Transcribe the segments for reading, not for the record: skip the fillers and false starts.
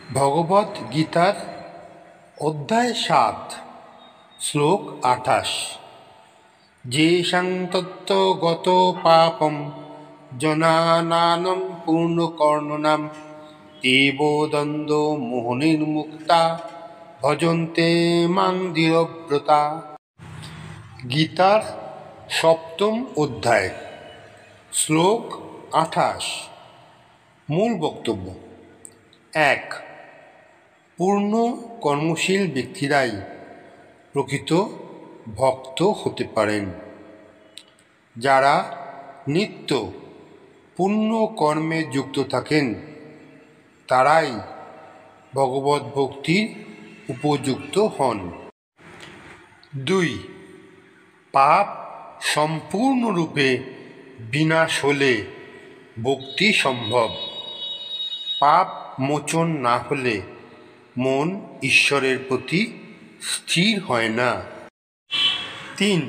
ভগবদ্ গীতার অধ্যায় ৭ শ্লোক ২৮। যেষাং তত্ত্বগত পাপম জনানাং পূর্ণকর্ণনাম এব দ্বন্দ্ব মোহনির্মুক্তা ভজন্তে মাং দৃঢ়ব্রতা। গীতার সপ্তম অধ্যায় শ্লোক ২৮। মূল বক্তব্য: ১. পূর্ণ কর্মশীল ব্যক্তিরাই প্রকৃত ভক্ত হতে পারেন। যারা নিত্য পুণ্য কর্মে যুক্ত থাকেন তারাই ভগবদ্ ভক্তির উপযুক্ত হন। ২. পাপ সম্পূর্ণরূপে বিনাশ হলে ভক্তি সম্ভব। পাপ মোচন না হলে মন ঈশ্বরের প্রতি স্থির হয় না। ৩.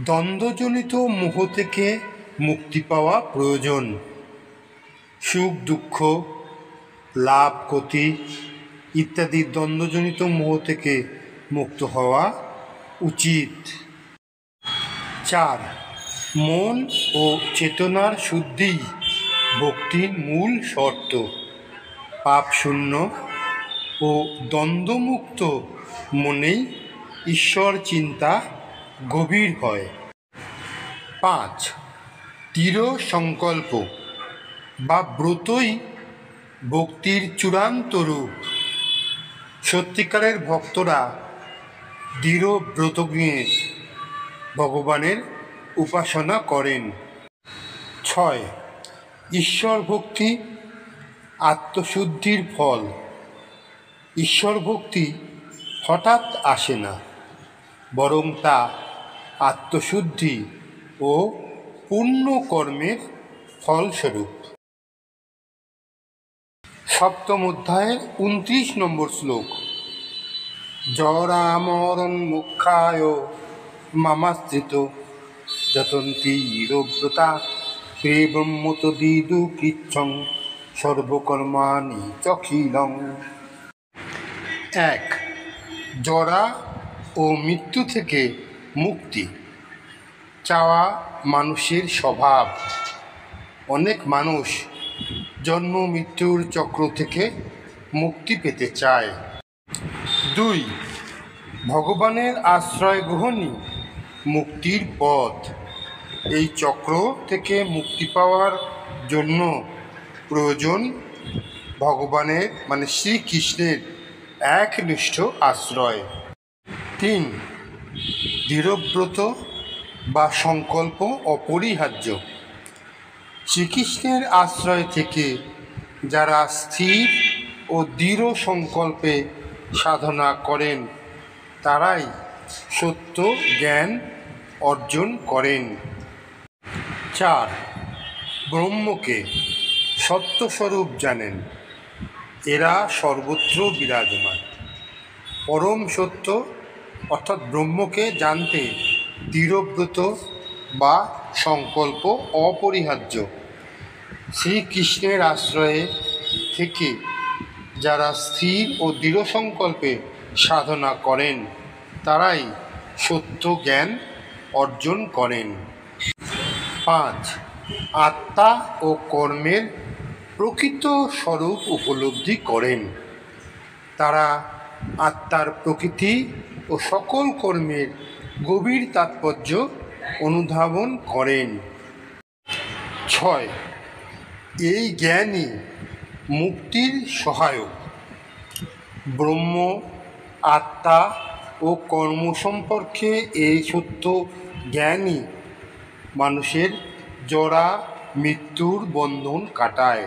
দ্বন্দ্বজনিত মোহ থেকে মুক্তি পাওয়া প্রয়োজন। সুখ দুঃখ, লাভ ক্ষতি ইত্যাদি দ্বন্দ্বজনিত মোহ থেকে মুক্ত হওয়া উচিত। ৪. মন ও চেতনার শুদ্ধিই ভক্তির মূল শর্ত। পাপশূন্য ও দ্বন্দ্বমুক্ত মনেই ঈশ্বর চিন্তা গভীর হয়। ৫. দৃঢ় সংকল্প বা ব্রতই ভক্তির চূড়ান্ত রূপ। সত্যিকারের ভক্তরা দৃঢ় ব্রত নিয়ে ভগবানের উপাসনা করেন। ৬. ঈশ্বর ভক্তি আত্মশুদ্ধির ফল। ঈশ্বর ভক্তি হঠাৎ আসে না, বরং তা আত্মশুদ্ধি ও পুণ্য কর্মের ফলস্বরূপ। সপ্তম অধ্যায়ের ২৯ নম্বর শ্লোক: জরামরণমোক্ষায় মামাশ্রিত যতন্তি দৃঢ়ব্রতা তে ব্রহ্মতদ্বিদু কৃচ্ছং সর্বকর্মাণি চখিলং। ১. জরা ও মৃত্যু থেকে মুক্তি চাওয়া মানুষের স্বভাব। অনেক মানুষ জন্ম মৃত্যুর চক্র থেকে মুক্তি পেতে চায়। ২. ভগবানের আশ্রয় গ্রহণই মুক্তির পথ। এই চক্র থেকে মুক্তি পাওয়ার জন্য প্রয়োজন ভগবানের শ্রীকৃষ্ণের একনিষ্ঠ আশ্রয়। ৩. দৃঢ়ব্রত বা সংকল্প অপরিহার্য। শ্রীকৃষ্ণের আশ্রয় থেকে যারা স্থির ও দৃঢ় সংকল্পে সাধনা করেন তারাই সত্য জ্ঞান অর্জন করেন। ৪. ব্রহ্মকে সত্যস্বরূপ জানেন। এরা সর্বত্র বিরাজমান। পরম সত্য অর্থাৎ ব্রহ্মকে জানতে দৃঢ়ব্রত বা সংকল্প অপরিহার্য। শ্রীকৃষ্ণের আশ্রয়ে থেকে যারা স্থির ও দৃঢ় সংকল্পে সাধনা করেন তারাই সত্য জ্ঞান অর্জন করেন। ৫. আত্মা ও কর্মের প্রকৃত স্বরূপ উপলব্ধি করেন। তারা আত্মার প্রকৃতি ও সকল কর্মের গভীর তাৎপর্য অনুধাবন করেন। ৬. এই জ্ঞানই মুক্তির সহায়ক। ব্রহ্ম, আত্মা ও কর্ম সম্পর্কে এই সত্য জ্ঞানই মানুষের জরা মৃত্যুর বন্ধন কাটায়।